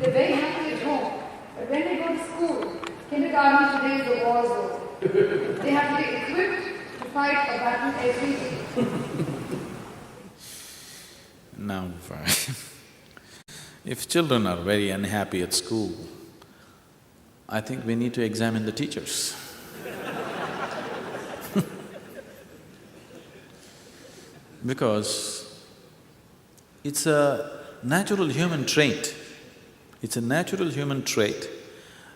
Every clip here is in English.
They're very happy at home. But when they go to school, kindergarten today is a war zone. They have to be equipped to fight a battle every day. Now, if children are very unhappy at school, I think we need to examine the teachers. Because it's a natural human trait. It's a natural human trait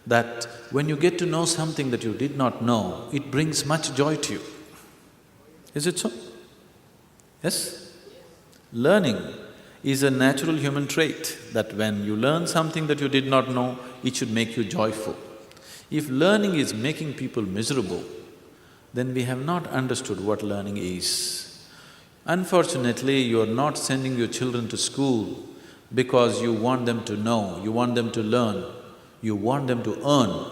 that when you get to know something that you did not know, it brings much joy to you. Is it so? Yes? Learning is a natural human trait that when you learn something that you did not know, it should make you joyful. If learning is making people miserable, then we have not understood what learning is. Unfortunately, you are not sending your children to school because you want them to know, you want them to learn, you want them to earn.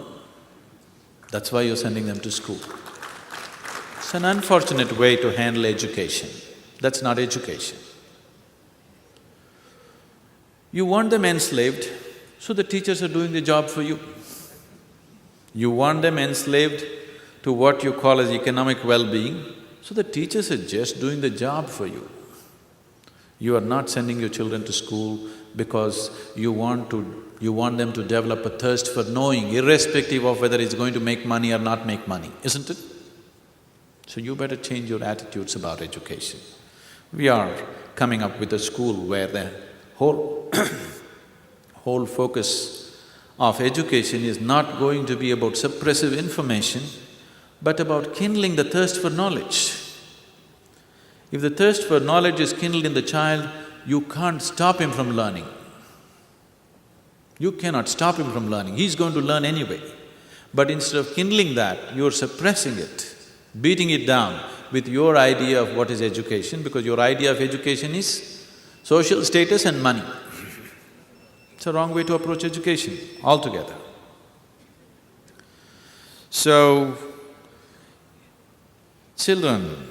That's why you're sending them to school. It's an unfortunate way to handle education. That's not education. You want them enslaved, so the teachers are doing the job for you. You want them enslaved to what you call as economic well-being, so the teachers are just doing the job for you. You are not sending your children to school because you want them to develop a thirst for knowing, irrespective of whether it's going to make money or not make money, isn't it? So you better change your attitudes about education. We are coming up with a school where the whole focus of education is not going to be about suppressive information, but about kindling the thirst for knowledge. If the thirst for knowledge is kindled in the child, you can't stop him from learning. You cannot stop him from learning, he's going to learn anyway. But instead of kindling that, you're suppressing it, beating it down with your idea of what is education, because your idea of education is social status and money. It's a wrong way to approach education altogether. So, children,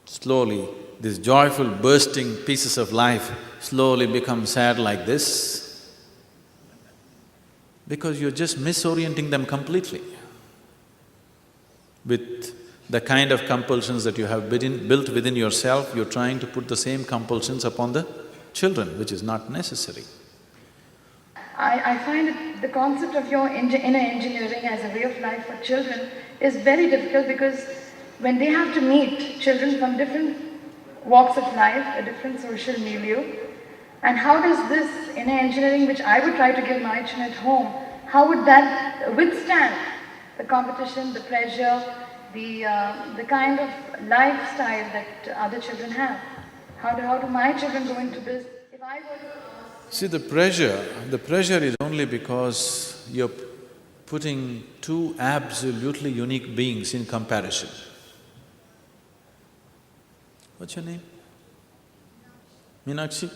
slowly, these joyful bursting pieces of life slowly become sad like this because you're just misorienting them completely. With the kind of compulsions that you have built within yourself, you're trying to put the same compulsions upon the children, which is not necessary. I find the concept of your inner engineering as a way of life for children is very difficult because when they have to meet children from different walks of life, a different social milieu, and how does this inner engineering, which I would try to give my children at home, how would that withstand the competition, the pressure, the kind of lifestyle that other children have? How do my children go into this? If I were to… See, the pressure is only because you're putting two absolutely unique beings in comparison. What's your name? Meenakshi?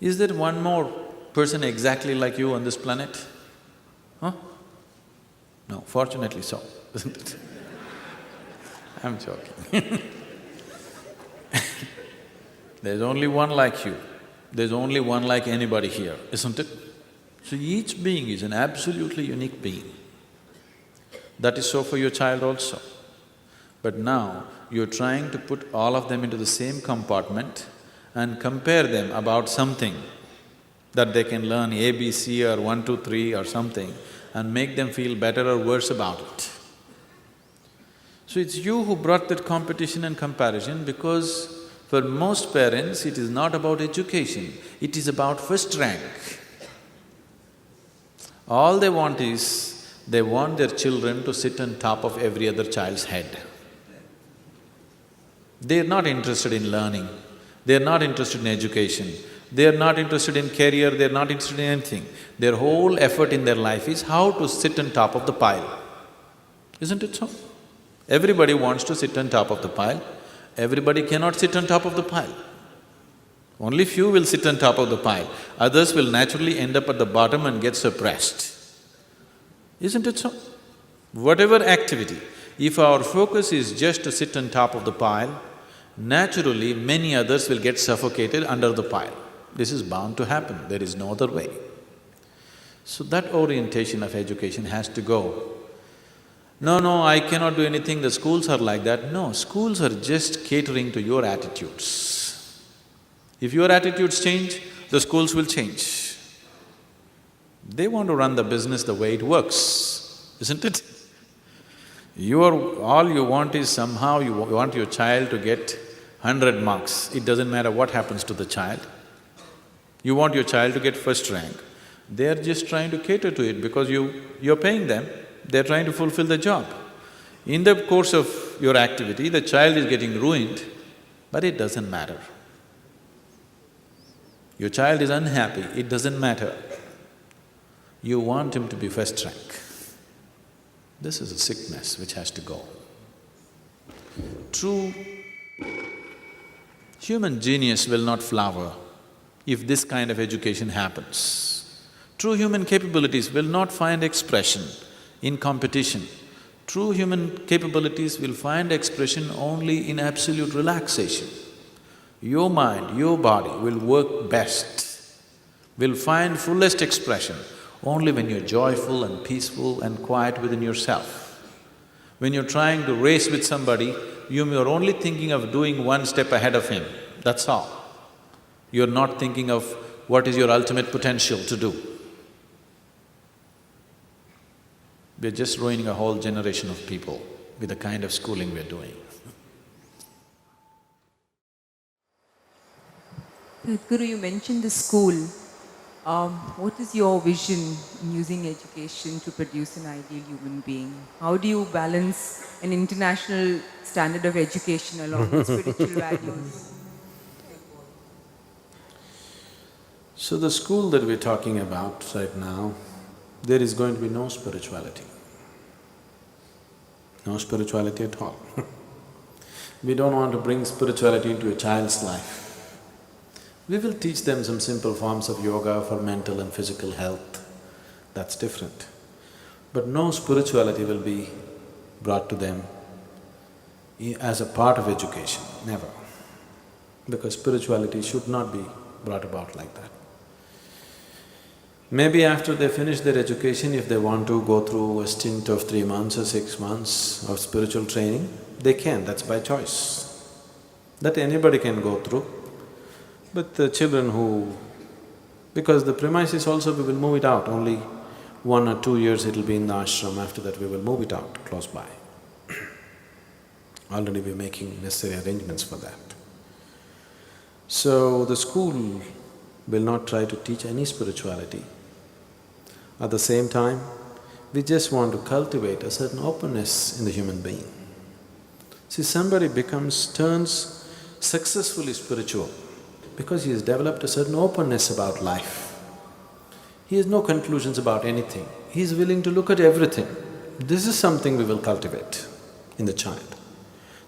Is there one more person exactly like you on this planet? Huh? No, fortunately so, isn't it? I'm joking. There's only one like you, there's only one like anybody here, isn't it? So each being is an absolutely unique being. That is so for your child also. But now, you're trying to put all of them into the same compartment and compare them about something that they can learn ABC or 1, 2, 3 or something and make them feel better or worse about it. So it's you who brought that competition and comparison because for most parents, it is not about education, it is about first rank. All they want is, they want their children to sit on top of every other child's head. They're not interested in learning, they're not interested in education, they're not interested in career, they're not interested in anything. Their whole effort in their life is how to sit on top of the pile. Isn't it so? Everybody wants to sit on top of the pile, everybody cannot sit on top of the pile. Only few will sit on top of the pile, others will naturally end up at the bottom and get suppressed. Isn't it so? Whatever activity, if our focus is just to sit on top of the pile, naturally many others will get suffocated under the pile. This is bound to happen, there is no other way. So that orientation of education has to go. No, I cannot do anything, the schools are like that. No, schools are just catering to your attitudes. If your attitudes change, the schools will change. They want to run the business the way it works, isn't it? All you want is somehow you want your child to get 100 marks. It doesn't matter what happens to the child. You want your child to get first rank. They're just trying to cater to it because you're paying them, they're trying to fulfill the job. In the course of your activity, the child is getting ruined, but it doesn't matter. Your child is unhappy, it doesn't matter. You want him to be first rank. This is a sickness which has to go. True human genius will not flower if this kind of education happens. True human capabilities will not find expression in competition. True human capabilities will find expression only in absolute relaxation. Your mind, your body will work best, will find fullest expression only when you're joyful and peaceful and quiet within yourself. When you're trying to race with somebody, you're only thinking of doing one step ahead of him, that's all. You're not thinking of what is your ultimate potential to do. We're just ruining a whole generation of people with the kind of schooling we're doing. Sadhguru, you mentioned the school. What is your vision in using education to produce an ideal human being? How do you balance an international standard of education along with spiritual values? So the school that we're talking about right now, there is going to be no spirituality. No spirituality at all. We don't want to bring spirituality into a child's life. We will teach them some simple forms of yoga for mental and physical health, that's different. But no spirituality will be brought to them as a part of education, never. Because spirituality should not be brought about like that. Maybe after they finish their education, if they want to go through a stint of 3 months or 6 months of spiritual training, they can, that's by choice. That anybody can go through. But the children who… because the premises also we will move it out, only 1 or 2 years it'll be in the ashram, after that we will move it out close by. Already we're making necessary arrangements for that. So the school will not try to teach any spirituality. At the same time, we just want to cultivate a certain openness in the human being. See, somebody turns successfully spiritual because he has developed a certain openness about life. He has no conclusions about anything, he is willing to look at everything. This is something we will cultivate in the child,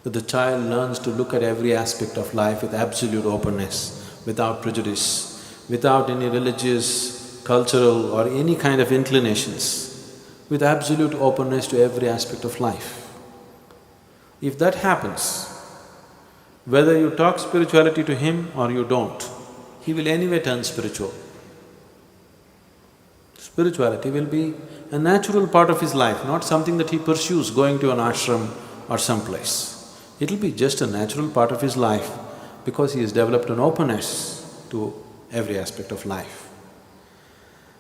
that the child learns to look at every aspect of life with absolute openness, without prejudice, without any religious, cultural or any kind of inclinations, with absolute openness to every aspect of life. If that happens, whether you talk spirituality to him or you don't, he will anyway turn spiritual. Spirituality will be a natural part of his life, not something that he pursues going to an ashram or someplace. It'll be just a natural part of his life because he has developed an openness to every aspect of life.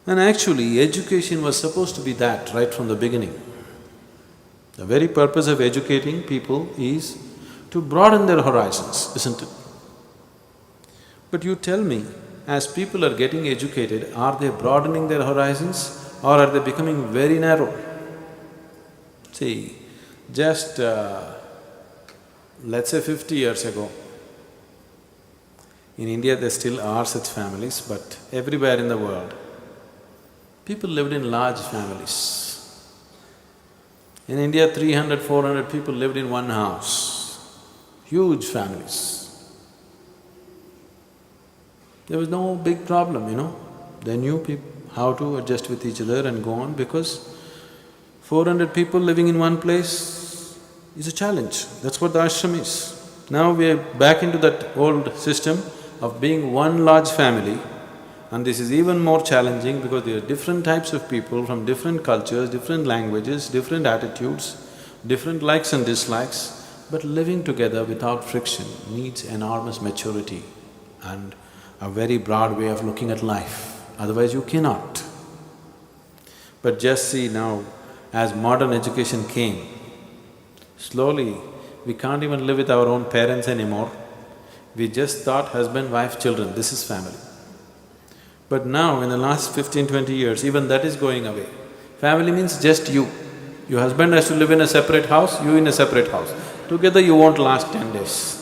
And actually, education was supposed to be that right from the beginning. The very purpose of educating people is to broaden their horizons, isn't it? But you tell me, as people are getting educated, are they broadening their horizons or are they becoming very narrow? See, just let's say 50 years ago, in India there still are such families, but everywhere in the world, people lived in large families. In India, 300, 400 people lived in one house. Huge families. There was no big problem, They knew how to adjust with each other and go on because 400 people living in one place is a challenge. That's what the ashram is. Now we are back into that old system of being one large family, and this is even more challenging because there are different types of people from different cultures, different languages, different attitudes, different likes and dislikes, but living together without friction needs enormous maturity and a very broad way of looking at life, otherwise you cannot. But just see now, as modern education came, slowly we can't even live with our own parents anymore. We just thought husband, wife, children, this is family. But now, in the last 15–20 years, even that is going away. Family means just you. Your husband has to live in a separate house, you in a separate house. Together you won't last 10 days.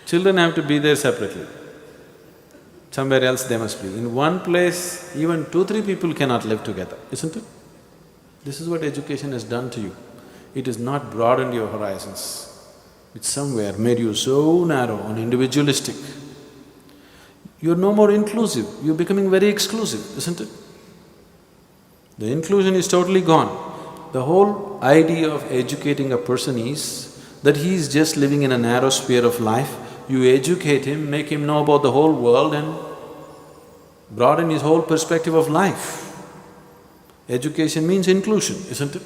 Children have to be there separately. Somewhere else they must be. In one place, even 2–3 people cannot live together, isn't it? This is what education has done to you. It has not broadened your horizons. It's somewhere made you so narrow and individualistic. You're no more inclusive, you're becoming very exclusive, isn't it? The inclusion is totally gone. The whole idea of educating a person is that he is just living in a narrow sphere of life. You educate him, make him know about the whole world and broaden his whole perspective of life. Education means inclusion, isn't it?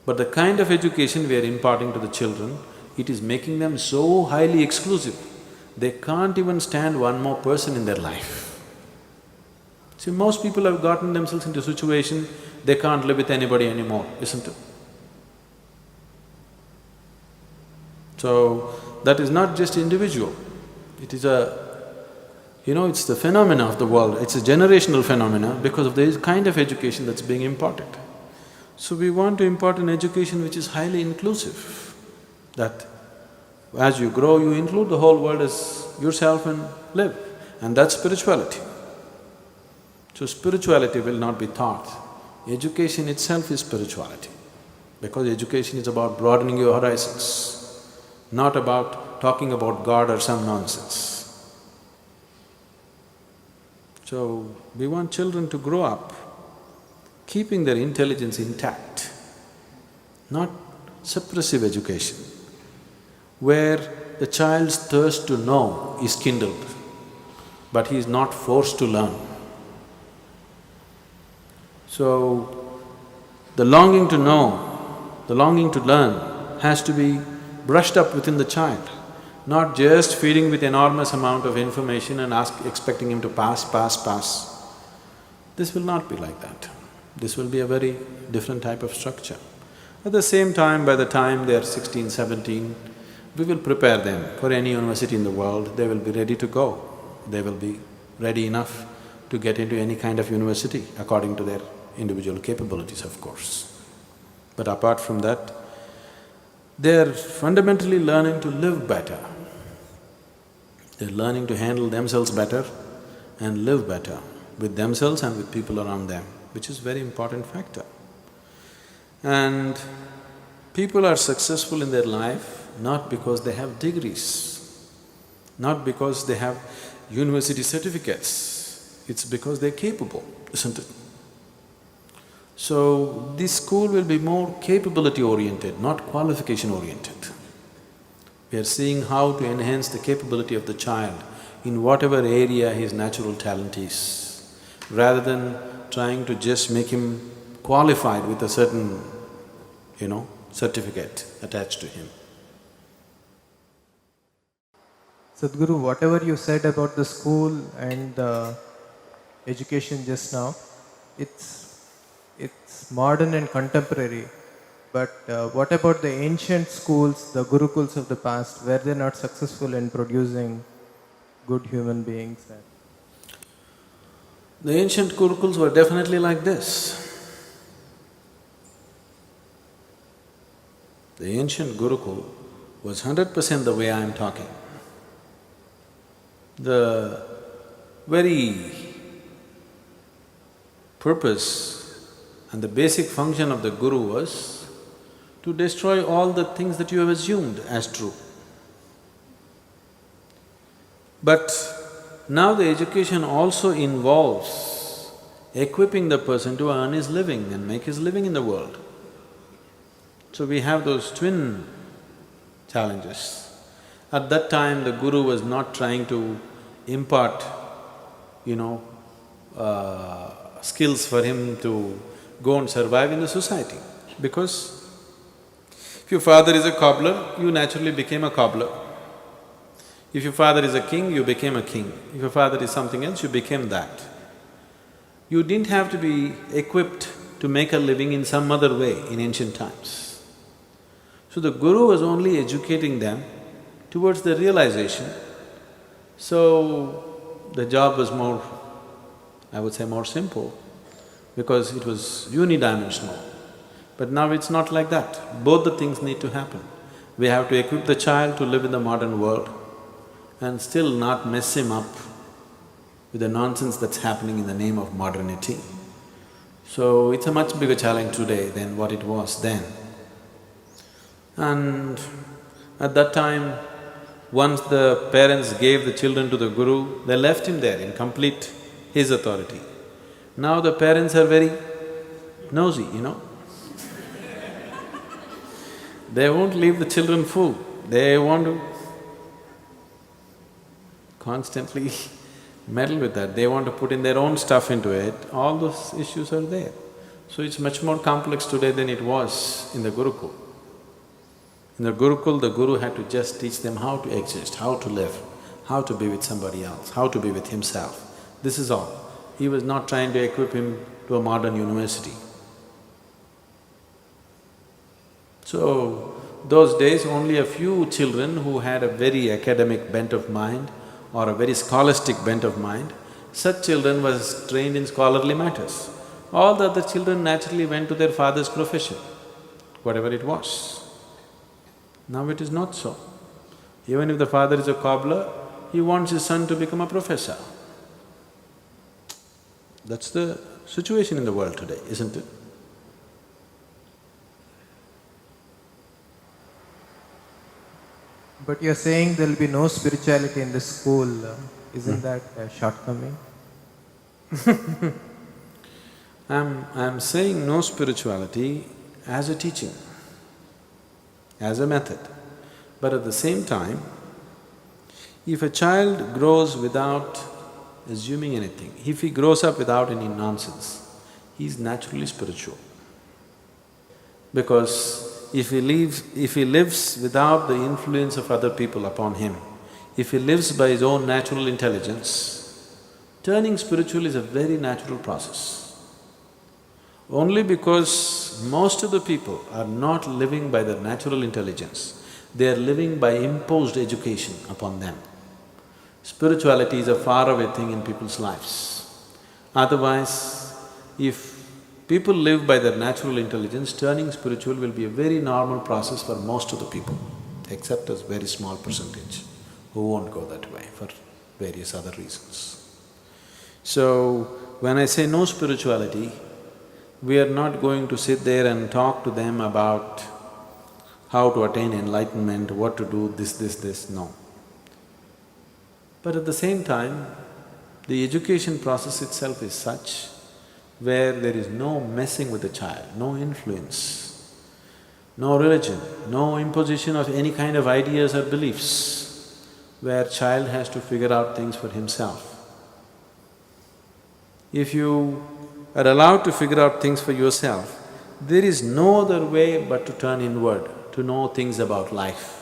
But the kind of education we are imparting to the children, it is making them so highly exclusive, they can't even stand one more person in their life. See, most people have gotten themselves into a situation, they can't live with anybody anymore, isn't it? So, that is not just individual, it is it's the phenomena of the world, it's a generational phenomena because of the kind of education that's being imparted. So we want to impart an education which is highly inclusive, that as you grow, you include the whole world as yourself and live, and that's spirituality. So spirituality will not be taught. Education itself is spirituality, because education is about broadening your horizons, not about talking about God or some nonsense. So, we want children to grow up keeping their intelligence intact, not suppressive education, where the child's thirst to know is kindled, but he is not forced to learn. So, the longing to know, the longing to learn has to be brushed up within the child, not just feeding with enormous amount of information and expecting him to pass. This will not be like that. This will be a very different type of structure. At the same time, by the time they are 16, 17, we will prepare them for any university in the world, they will be ready to go. They will be ready enough to get into any kind of university according to their individual capabilities, of course. But apart from that, they're fundamentally learning to live better. They're learning to handle themselves better and live better with themselves and with people around them, which is a very important factor. And people are successful in their life not because they have degrees, not because they have university certificates, it's because they're capable, isn't it? So, this school will be more capability-oriented, not qualification-oriented. We are seeing how to enhance the capability of the child in whatever area his natural talent is, rather than trying to just make him qualified with a certain, certificate attached to him. Sadhguru, whatever you said about the school and the education just now, it's modern and contemporary. But what about the ancient schools, the gurukuls of the past? Were they not successful in producing good human beings? The ancient gurukuls were definitely like this. The ancient gurukul was 100% the way I am talking. The very purpose and the basic function of the guru was to destroy all the things that you have assumed as true. But now the education also involves equipping the person to earn his living and make his living in the world. So we have those twin challenges. At that time, the Guru was not trying to impart, you know, skills for him to go and survive in the society. Because if your father is a cobbler, you naturally became a cobbler. If your father is a king, you became a king. If your father is something else, you became that. You didn't have to be equipped to make a living in some other way in ancient times. So the Guru was only educating them towards the realization. So the job was more, I would say more simple, because it was unidimensional. But now it's not like that. Both the things need to happen. We have to equip the child to live in the modern world and still not mess him up with the nonsense that's happening in the name of modernity. So it's a much bigger challenge today than what it was then. And at that time, once the parents gave the children to the Guru, they left him there in complete his authority. Now the parents are very nosy, you know. They won't leave the children full, they want to constantly meddle with that, they want to put in their own stuff into it, all those issues are there. So it's much more complex today than it was in the Gurukul. In the Gurukul, the Guru had to just teach them how to exist, how to live, how to be with somebody else, how to be with himself. This is all. He was not trying to equip him to a modern university. So, those days only a few children who had a very academic bent of mind or a very scholastic bent of mind, such children was trained in scholarly matters. All the other children naturally went to their father's profession, whatever it was. Now it is not so. Even if the father is a cobbler, he wants his son to become a professor. That's the situation in the world today, isn't it? But you're saying there'll be no spirituality in the school, isn't that a shortcoming? I'm saying no spirituality as a teaching, as a method. But at the same time, if a child grows without assuming anything, if he grows up without any nonsense, he's naturally spiritual. Because if he lives without the influence of other people upon him, if he lives by his own natural intelligence, turning spiritual is a very natural process. Only because most of the people are not living by their natural intelligence, they are living by imposed education upon them. Spirituality is a faraway thing in people's lives. Otherwise, if people live by their natural intelligence, turning spiritual will be a very normal process for most of the people, except a very small percentage who won't go that way for various other reasons. So, when I say no spirituality, we are not going to sit there and talk to them about how to attain enlightenment, what to do, this, no. But at the same time, the education process itself is such where there is no messing with the child, no influence, no religion, no imposition of any kind of ideas or beliefs, where child has to figure out things for himself. If you are allowed to figure out things for yourself, there is no other way but to turn inward, to know things about life.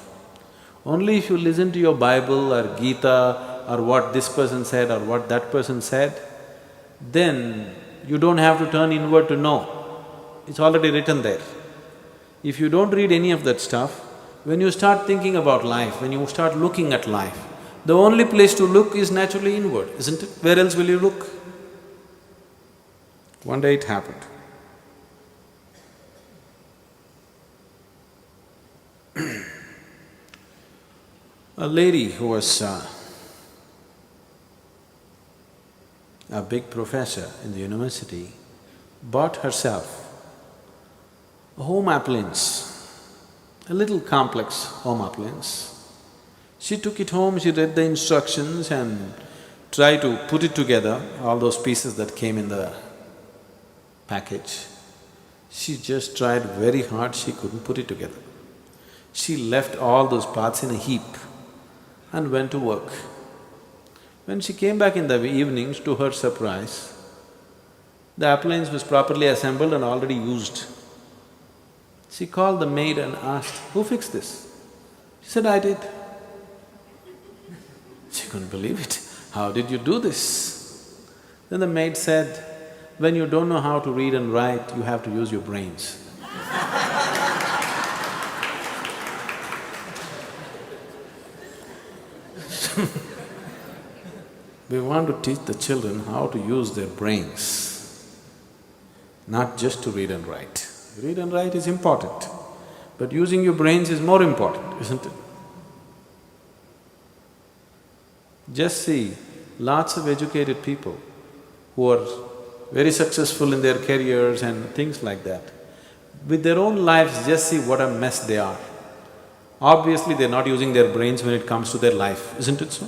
Only if you listen to your Bible or Gita or what this person said or what that person said, then you don't have to turn inward to know. It's already written there. If you don't read any of that stuff, when you start thinking about life, when you start looking at life, the only place to look is naturally inward, isn't it? Where else will you look? One day it happened. A lady who was a big professor in the university bought herself a home appliance, a little complex home appliance. She took it home, she read the instructions and tried to put it together, all those pieces that came in the package. She just tried very hard, she couldn't put it together. She left all those parts in a heap and went to work. When she came back in the evenings, to her surprise, the appliance was properly assembled and already used. She called the maid and asked, "Who fixed this?" She said, "I did." She couldn't believe it. "How did you do this?" Then the maid said, "When you don't know how to read and write, you have to use your brains." We want to teach the children how to use their brains, not just to read and write. Read and write is important, but using your brains is more important, isn't it? Just see, lots of educated people who are very successful in their careers and things like that, with their own lives, just see what a mess they are. Obviously, they're not using their brains when it comes to their life, isn't it so?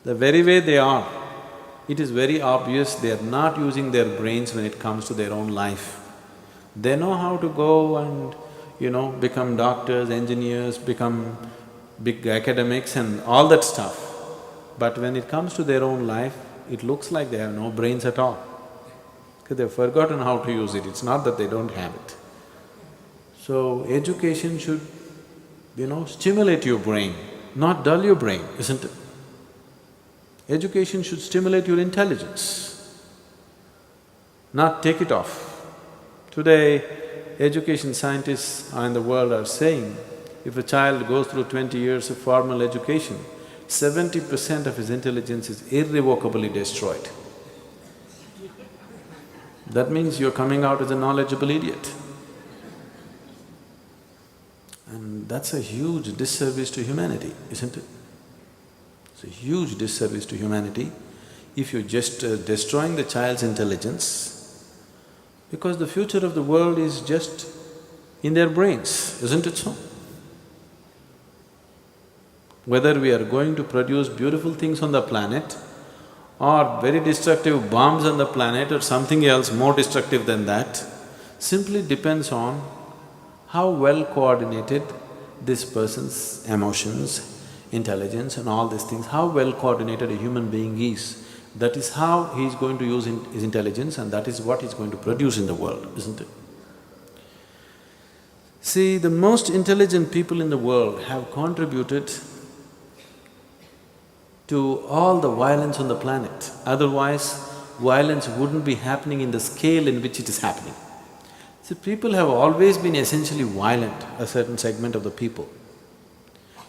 The very way they are, it is very obvious they are not using their brains when it comes to their own life. They know how to go and, become doctors, engineers, become big academics and all that stuff. But when it comes to their own life, it looks like they have no brains at all, because they've forgotten how to use it. It's not that they don't have it. So, education should, stimulate your brain, not dull your brain, isn't it? Education should stimulate your intelligence, not take it off. Today, education scientists in the world are saying, if a child goes through 20 years of formal education, 70% of his intelligence is irrevocably destroyed. That means you're coming out as a knowledgeable idiot. And that's a huge disservice to humanity, isn't it? It's a huge disservice to humanity if you're just destroying the child's intelligence, because the future of the world is just in their brains, isn't it so? Whether we are going to produce beautiful things on the planet or very destructive bombs on the planet or something else more destructive than that, simply depends on how well coordinated this person's emotions, intelligence and all these things, how well coordinated a human being is. That is how he is going to use his intelligence, and that is what he is going to produce in the world, isn't it? See, the most intelligent people in the world have contributed to all the violence on the planet. Otherwise, violence wouldn't be happening in the scale in which it is happening. See, people have always been essentially violent, a certain segment of the people.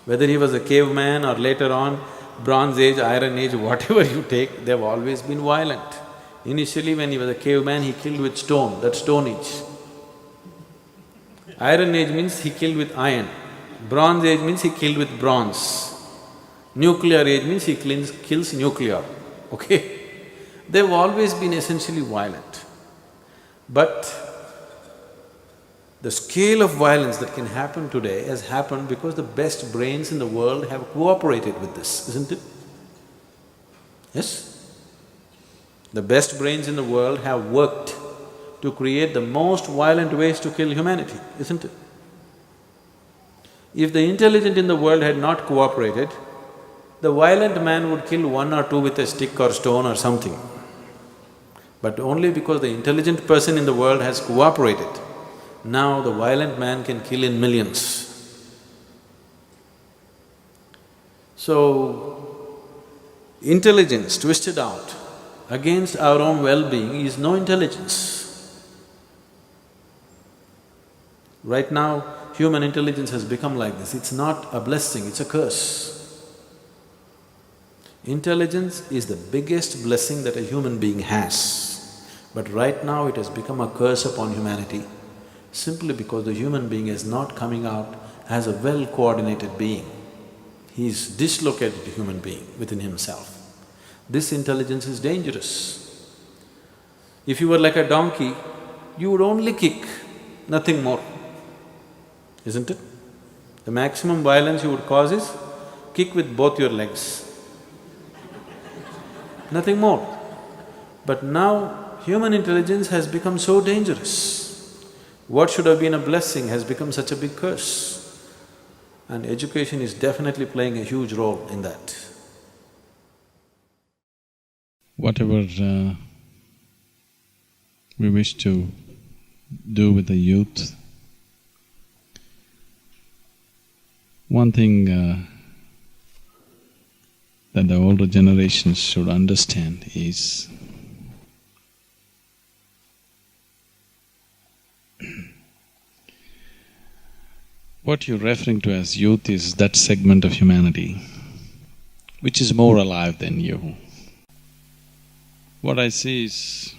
Whether he was a caveman or later on, Bronze Age, Iron Age, whatever you take, they've always been violent. Initially when he was a caveman, he killed with stone, that's Stone Age. Iron Age means he killed with iron. Bronze Age means he killed with bronze. Nuclear Age means he kills nuclear, okay? They've always been essentially violent. But the scale of violence that can happen today has happened because the best brains in the world have cooperated with this, isn't it? Yes? The best brains in the world have worked to create the most violent ways to kill humanity, isn't it? If the intelligent in the world had not cooperated, the violent man would kill one or two with a stick or stone or something. But only because the intelligent person in the world has cooperated, now the violent man can kill in millions. So, intelligence twisted out against our own well-being is no intelligence. Right now, human intelligence has become like this. It's not a blessing, it's a curse. Intelligence is the biggest blessing that a human being has. But right now it has become a curse upon humanity, simply because the human being is not coming out as a well-coordinated being. He is dislocated human being within himself. This intelligence is dangerous. If you were like a donkey, you would only kick, nothing more, isn't it? The maximum violence you would cause is kick with both your legs, nothing more. But now human intelligence has become so dangerous. What should have been a blessing has become such a big curse. and education is definitely playing a huge role in that. Whatever we wish to do with the youth, one thing that the older generations should understand is what you're referring to as youth is that segment of humanity which is more alive than you. What I see is,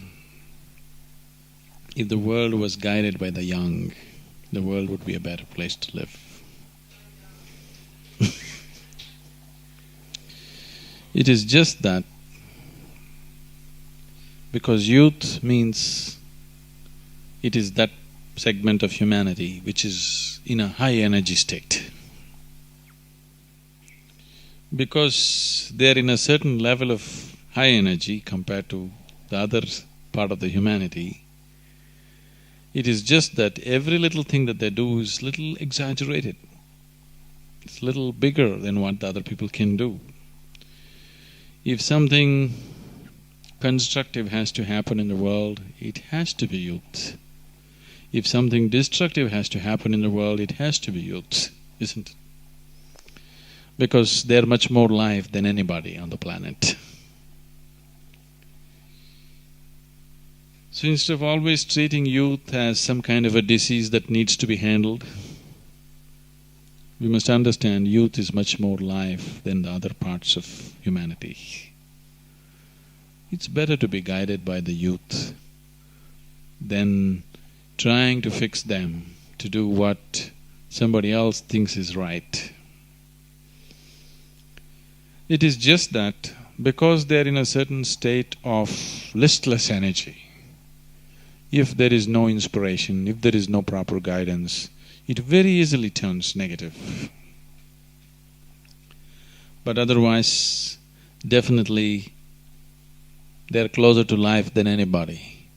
if the world was guided by the young, the world would be a better place to live. It is just that because youth means it is that segment of humanity which is in a high energy state. Because they're in a certain level of high energy compared to the other part of the humanity, it is just that every little thing that they do is little exaggerated. It's little bigger than what the other people can do. If something constructive has to happen in the world, it has to be youth. If something destructive has to happen in the world, it has to be youth, isn't it? Because they're much more live than anybody on the planet. So instead of always treating youth as some kind of a disease that needs to be handled, we must understand youth is much more live than the other parts of humanity. It's better to be guided by the youth than trying to fix them to do what somebody else thinks is right. It is just that because they're in a certain state of listless energy, if there is no inspiration, if there is no proper guidance, it very easily turns negative. But otherwise, definitely they're closer to life than anybody.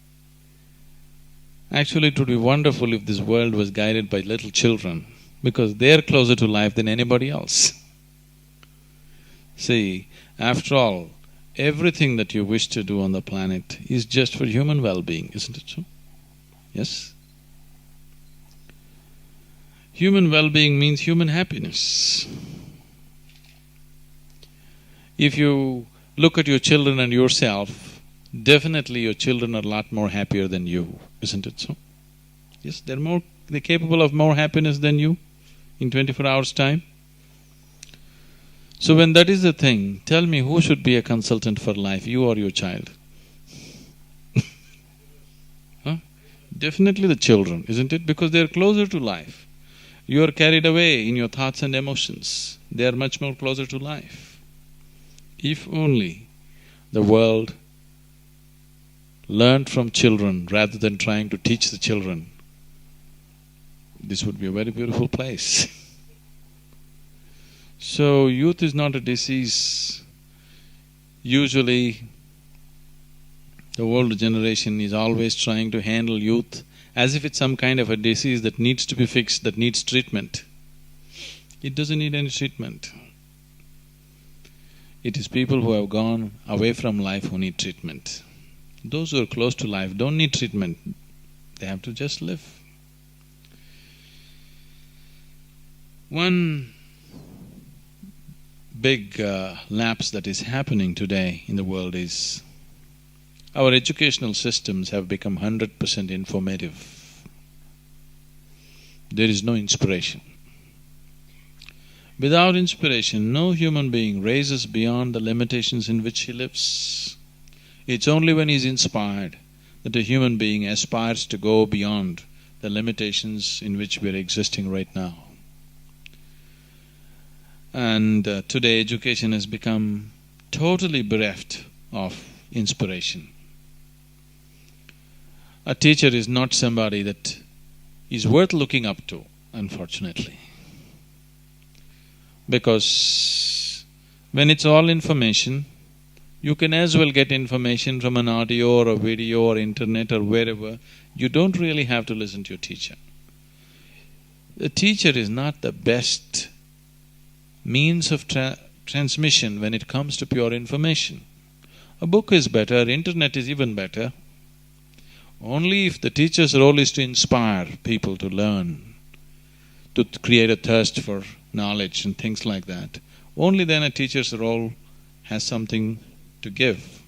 Actually, it would be wonderful if this world was guided by little children, because they're closer to life than anybody else. See, after all, everything that you wish to do on the planet is just for human well-being, isn't it so? Yes? Human well-being means human happiness. If you look at your children and yourself, definitely your children are a lot more happier than you, isn't it so? Yes, they're capable of more happiness than you in 24 hours' time. So when that is the thing, tell me who should be a consultant for life, you or your child? Huh? Definitely the children, isn't it? Because they're closer to life. You are carried away in your thoughts and emotions, they are much more closer to life. If only the world learned from children rather than trying to teach the children, this would be a very beautiful place. So youth is not a disease. Usually the older generation is always trying to handle youth as if it's some kind of a disease that needs to be fixed, that needs treatment. It doesn't need any treatment. It is people who have gone away from life who need treatment. Those who are close to life don't need treatment, they have to just live. One big lapse that is happening today in the world is our educational systems have become 100% informative. There is no inspiration. Without inspiration, no human being raises beyond the limitations in which he lives. It's only when he's inspired that a human being aspires to go beyond the limitations in which we're existing right now. And today education has become totally bereft of inspiration. A teacher is not somebody that is worth looking up to, unfortunately. Because when it's all information, you can as well get information from an audio or a video or internet or wherever. You don't really have to listen to your teacher. The teacher is not the best means of transmission when it comes to pure information. A book is better, internet is even better. Only if the teacher's role is to inspire people to learn, to create a thirst for knowledge and things like that, only then a teacher's role has something to give.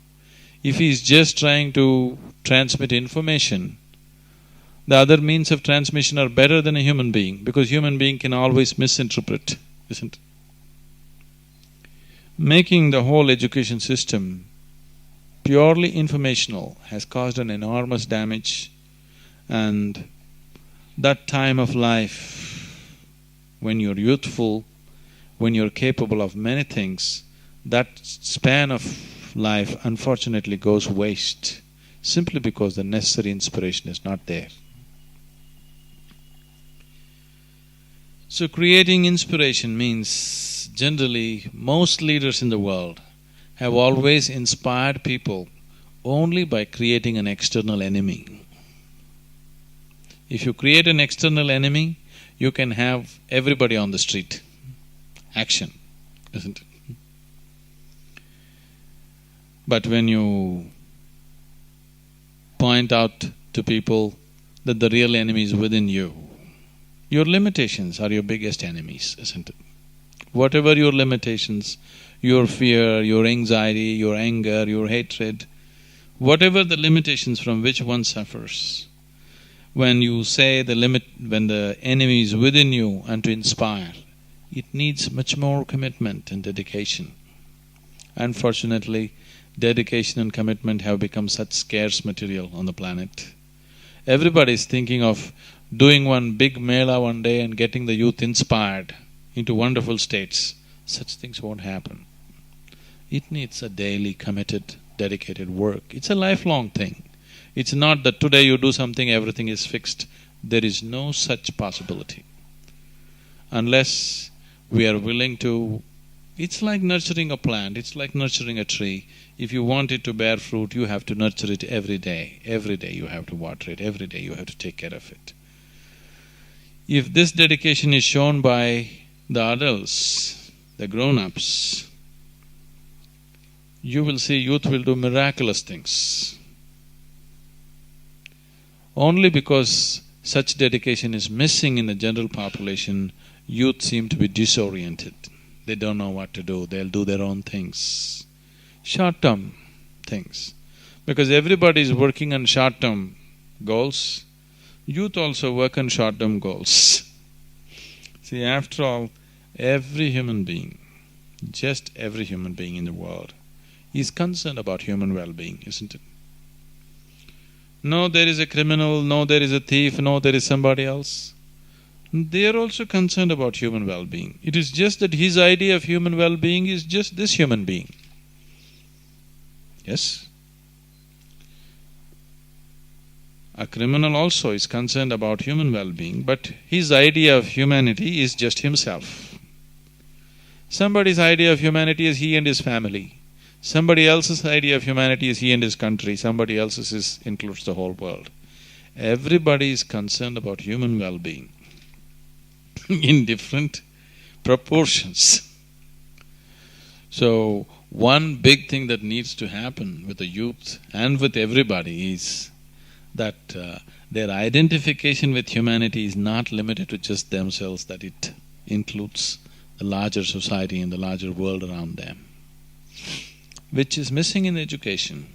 If he is just trying to transmit information, the other means of transmission are better than a human being, because human being can always misinterpret, isn't it? Making the whole education system purely informational has caused an enormous damage, and that time of life, when you're youthful, when you're capable of many things, that span of life unfortunately goes waste, simply because the necessary inspiration is not there. So creating inspiration means, generally, most leaders in the world have always inspired people only by creating an external enemy. If you create an external enemy, you can have everybody on the street. Action, isn't it? But when you point out to people that the real enemy is within you, your limitations are your biggest enemies, isn't it? Whatever your limitations, your fear, your anxiety, your anger, your hatred, whatever the limitations from which one suffers, when you say when the enemy is within you and to inspire, it needs much more commitment and dedication. Unfortunately, dedication and commitment have become such scarce material on the planet. Everybody is thinking of doing one big mela one day and getting the youth inspired into wonderful states. Such things won't happen. It needs a daily, committed, dedicated work. It's a lifelong thing. It's not that today you do something, everything is fixed. There is no such possibility. Unless we are willing to… It's like nurturing a plant, it's like nurturing a tree. If you want it to bear fruit, you have to nurture it every day. Every day you have to water it, every day you have to take care of it. If this dedication is shown by the adults, the grown-ups, you will see youth will do miraculous things. Only because such dedication is missing in the general population, youth seem to be disoriented. They don't know what to do, they'll do their own things. Short-term things. Because everybody is working on short-term goals, youth also work on short-term goals. See, after all, every human being, just every human being in the world, is concerned about human well-being, isn't it? No, there is a criminal, no, there is a thief, no, there is somebody else. They are also concerned about human well-being. It is just that his idea of human well-being is just this human being. Yes? A criminal also is concerned about human well-being, but his idea of humanity is just himself. Somebody's idea of humanity is he and his family. Somebody else's idea of humanity is he and his country. Somebody else's includes the whole world. Everybody is concerned about human well-being in different proportions. So, one big thing that needs to happen with the youth and with everybody is that their identification with humanity is not limited to just themselves, that it includes the larger society and the larger world around them, which is missing in education.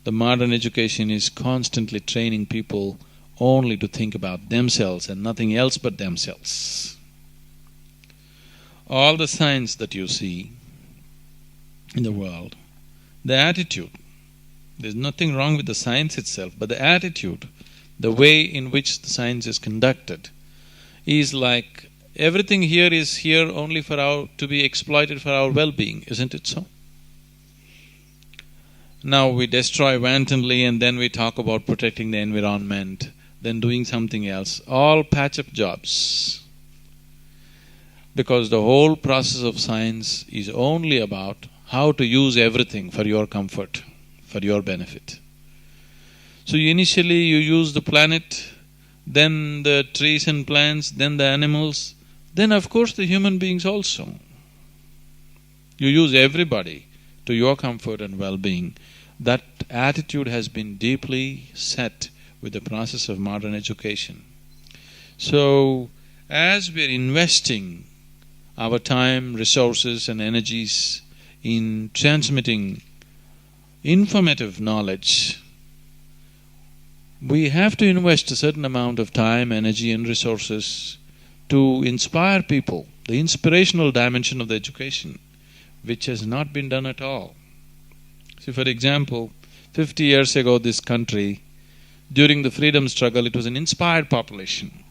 The modern education is constantly training people only to think about themselves and nothing else but themselves. All the science that you see in the world, the attitude, there's nothing wrong with the science itself, but the attitude, the way in which the science is conducted, is like everything here is here only to be exploited for our well-being, isn't it so? Now we destroy wantonly and then we talk about protecting the environment, then doing something else, all patch-up jobs. Because the whole process of science is only about how to use everything for your comfort, for your benefit. So initially you use the planet, then the trees and plants, then the animals, then of course the human beings also. You use everybody to your comfort and well-being. That attitude has been deeply set with the process of modern education. So, as we are investing our time, resources and energies in transmitting informative knowledge, we have to invest a certain amount of time, energy and resources to inspire people, the inspirational dimension of the education, which has not been done at all. See, for example, 50 years ago this country, during the freedom struggle, it was an inspired population.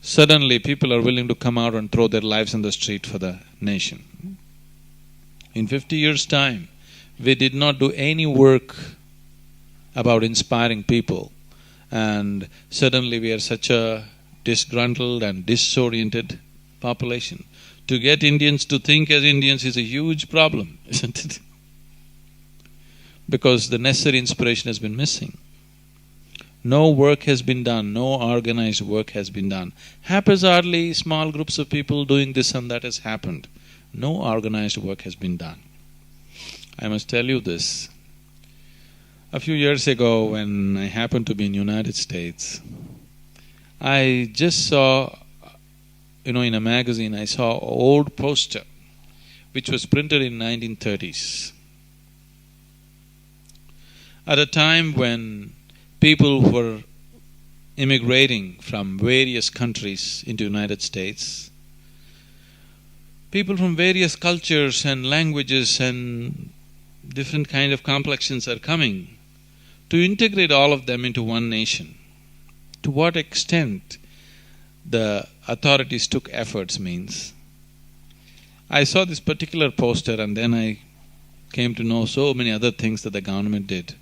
Suddenly people are willing to come out and throw their lives in the street for the nation. In 50 years' time, we did not do any work about inspiring people, and suddenly we are such a disgruntled and disoriented population. To get Indians to think as Indians is a huge problem, isn't it? Because the necessary inspiration has been missing. No work has been done, no organized work has been done. Haphazardly, small groups of people doing this and that has happened. No organized work has been done. I must tell you this. A few years ago, when I happened to be in United States, I just saw, in a magazine, I saw an old poster which was printed in 1930s. At a time when people were immigrating from various countries into United States, people from various cultures and languages and different kind of complexions are coming to integrate all of them into one nation. To what extent the authorities took efforts means, I saw this particular poster and then I came to know so many other things that the government did.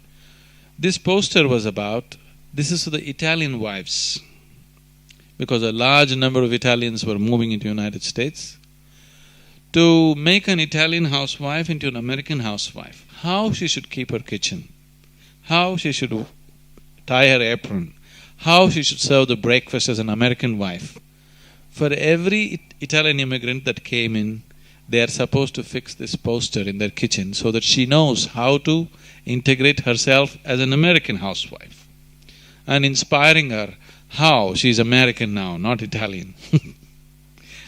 This poster was about, this is for the Italian wives, because a large number of Italians were moving into United States, to make an Italian housewife into an American housewife, how she should keep her kitchen, how she should tie her apron, how she should serve the breakfast as an American wife. For every Italian immigrant that came in, they are supposed to fix this poster in their kitchen so that she knows how to integrate herself as an American housewife, and inspiring her how she is American now, not Italian.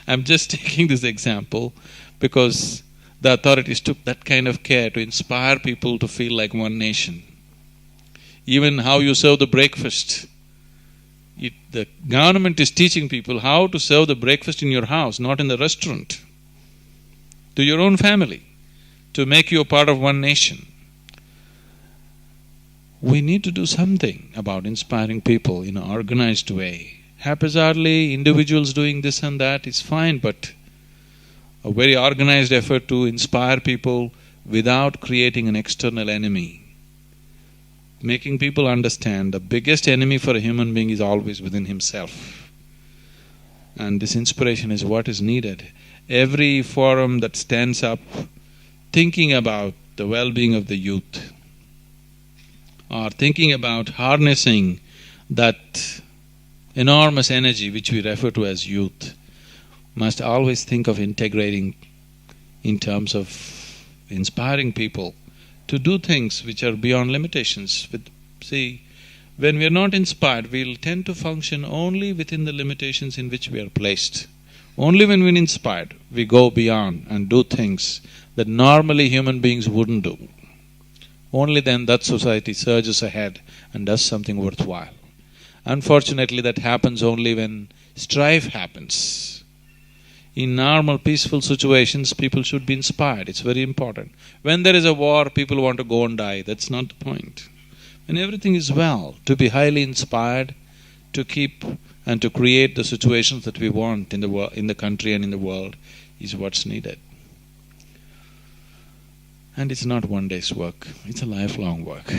I'm just taking this example because the authorities took that kind of care to inspire people to feel like one nation. Even how you serve the breakfast. The government is teaching people how to serve the breakfast in your house, not in the restaurant, to your own family, to make you a part of one nation. We need to do something about inspiring people in an organized way. Haphazardly, individuals doing this and that is fine, but a very organized effort to inspire people without creating an external enemy. Making people understand the biggest enemy for a human being is always within himself. And this inspiration is what is needed. Every forum that stands up thinking about the well-being of the youth, or thinking about harnessing that enormous energy which we refer to as youth, must always think of integrating in terms of inspiring people to do things which are beyond limitations. See, when we are not inspired, we'll tend to function only within the limitations in which we are placed. Only when we're inspired, we go beyond and do things that normally human beings wouldn't do. Only then that society surges ahead and does something worthwhile. Unfortunately, that happens only when strife happens. In normal, peaceful situations, people should be inspired, it's very important. When there is a war, people want to go and die, that's not the point. When everything is well, to be highly inspired, to keep and to create the situations that we want in the country and in the world is what's needed. And it's not one day's work, it's a lifelong work.